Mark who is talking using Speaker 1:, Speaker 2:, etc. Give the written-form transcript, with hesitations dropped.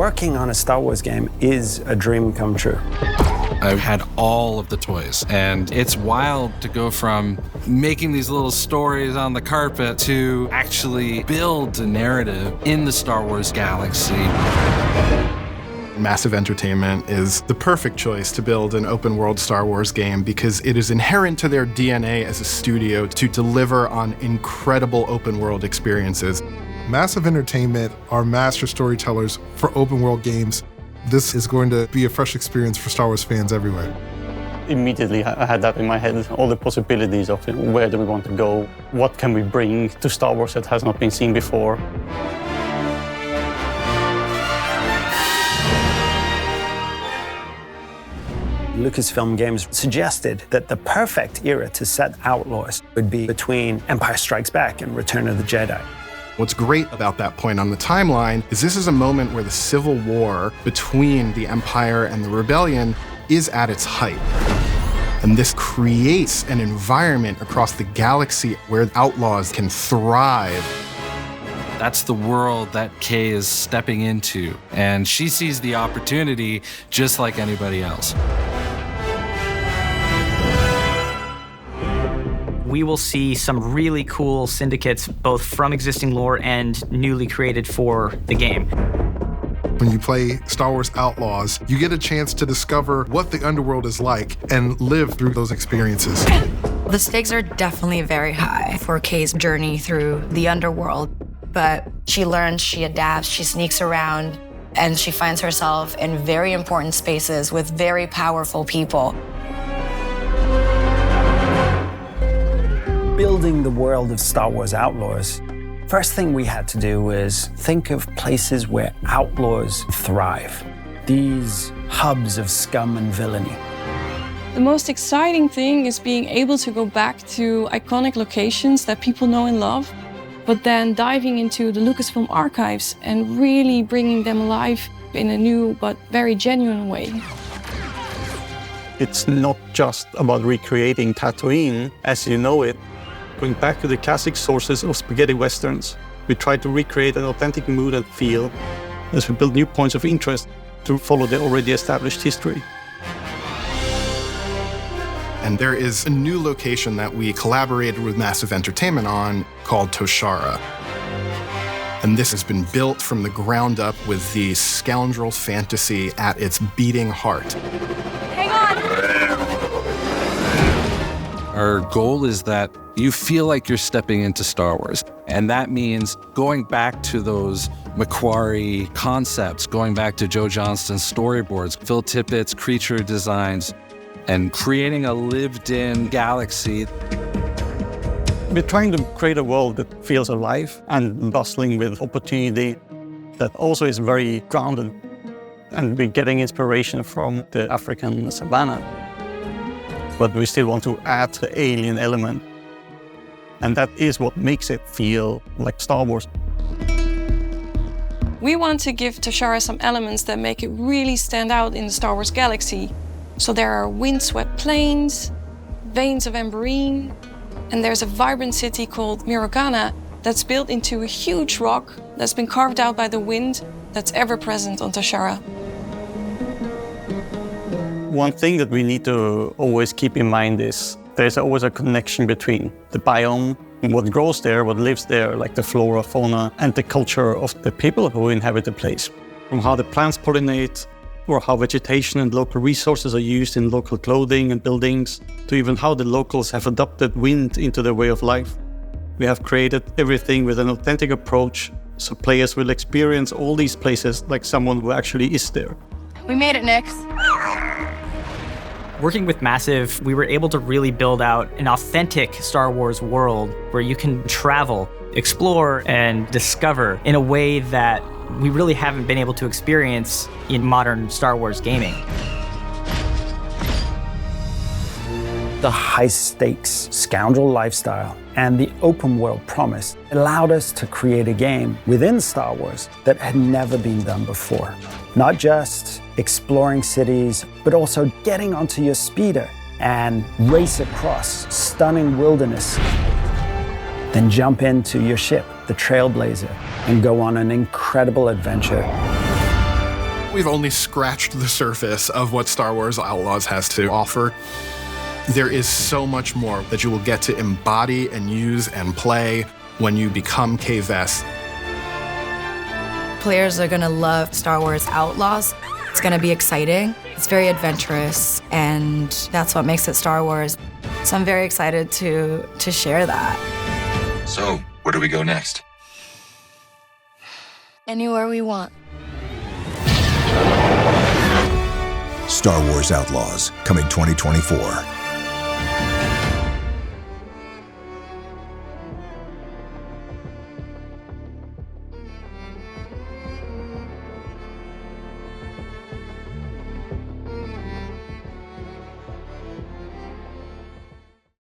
Speaker 1: working on a Star Wars game is a dream come true.
Speaker 2: I had all of the toys, and it's wild to go from making these little stories on the carpet to actually build a narrative in the Star Wars galaxy.
Speaker 3: Massive Entertainment is the perfect choice to build an open-world Star Wars game because it is inherent to their DNA as a studio to deliver on incredible open-world experiences.
Speaker 4: Massive Entertainment are master storytellers for open-world games. This is going to be a fresh experience for Star Wars fans everywhere.
Speaker 5: Immediately, I had that in my head, all the possibilities of where do we want to go, what can we bring to Star Wars that has not been seen before.
Speaker 1: Lucasfilm Games suggested that the perfect era to set Outlaws would be between Empire Strikes Back and Return of the Jedi.
Speaker 3: What's great about that point on the timeline is this is a moment where the civil war between the Empire and the Rebellion is at its height. And this creates an environment across the galaxy where Outlaws can thrive.
Speaker 2: That's the world that Kay is stepping into, and she sees the opportunity just like anybody else.
Speaker 6: We will see some really cool syndicates, both from existing lore and newly created for the game.
Speaker 4: When you play Star Wars Outlaws, you get a chance to discover what the underworld is like and live through those experiences.
Speaker 7: The stakes are definitely very high for Kay's journey through the underworld, but she learns, she adapts, she sneaks around, and she finds herself in very important spaces with very powerful people.
Speaker 1: Building the world of Star Wars Outlaws, first thing we had to do was think of places where outlaws thrive. These hubs of scum and villainy.
Speaker 8: The most exciting thing is being able to go back to iconic locations that people know and love, but then diving into the Lucasfilm archives and really bringing them alive in a new but very genuine way.
Speaker 5: It's not just about recreating Tatooine as you know it. Going back to the classic sources of spaghetti westerns, we try to recreate an authentic mood and feel as we build new points of interest to follow the already established history.
Speaker 3: And there is a new location that we collaborated with Massive Entertainment on called Toshara. And this has been built from the ground up with the scoundrel fantasy at its beating heart.
Speaker 7: Hang on!
Speaker 2: Our goal is that you feel like you're stepping into Star Wars. And that means going back to those Macquarie concepts, going back to Joe Johnston's storyboards, Phil Tippett's creature designs, and creating a lived-in galaxy.
Speaker 5: We're trying to create a world that feels alive and bustling with opportunity, that also is very grounded. And we're getting inspiration from the African savannah. But we still want to add the alien element. And that is what makes it feel like Star Wars.
Speaker 8: We want to give Toshara some elements that make it really stand out in the Star Wars galaxy. So there are windswept plains, veins of amberine, and there's a vibrant city called Mirogana that's built into a huge rock that's been carved out by the wind that's ever present on Toshara.
Speaker 5: One thing that we need to always keep in mind is there's always a connection between the biome, what grows there, what lives there, like the flora, fauna, and the culture of the people who inhabit the place. From how the plants pollinate, or how vegetation and local resources are used in local clothing and buildings, to even how the locals have adopted wind into their way of life. We have created everything with an authentic approach, so players will experience all these places like someone who actually is there.
Speaker 7: We made it, Nick.
Speaker 6: Working with Massive, we were able to really build out an authentic Star Wars world where you can travel, explore, and discover in a way that we really haven't been able to experience in modern Star Wars gaming.
Speaker 1: The high-stakes scoundrel lifestyle and the open-world promise allowed us to create a game within Star Wars that had never been done before. Not just exploring cities, but also getting onto your speeder and race across stunning wilderness. Then jump into your ship, the Trailblazer, and go on an incredible adventure
Speaker 3: We've only scratched the surface of what Star Wars Outlaws has to offer. There is so much more that you will get to embody and use and play when you become K-Vess.
Speaker 7: Players are gonna love Star Wars Outlaws. It's gonna be exciting. It's very adventurous, and that's what makes it Star Wars. So I'm very excited to share that.
Speaker 9: So, where do we go next?
Speaker 7: Anywhere we want.
Speaker 10: Star Wars Outlaws, coming 2024.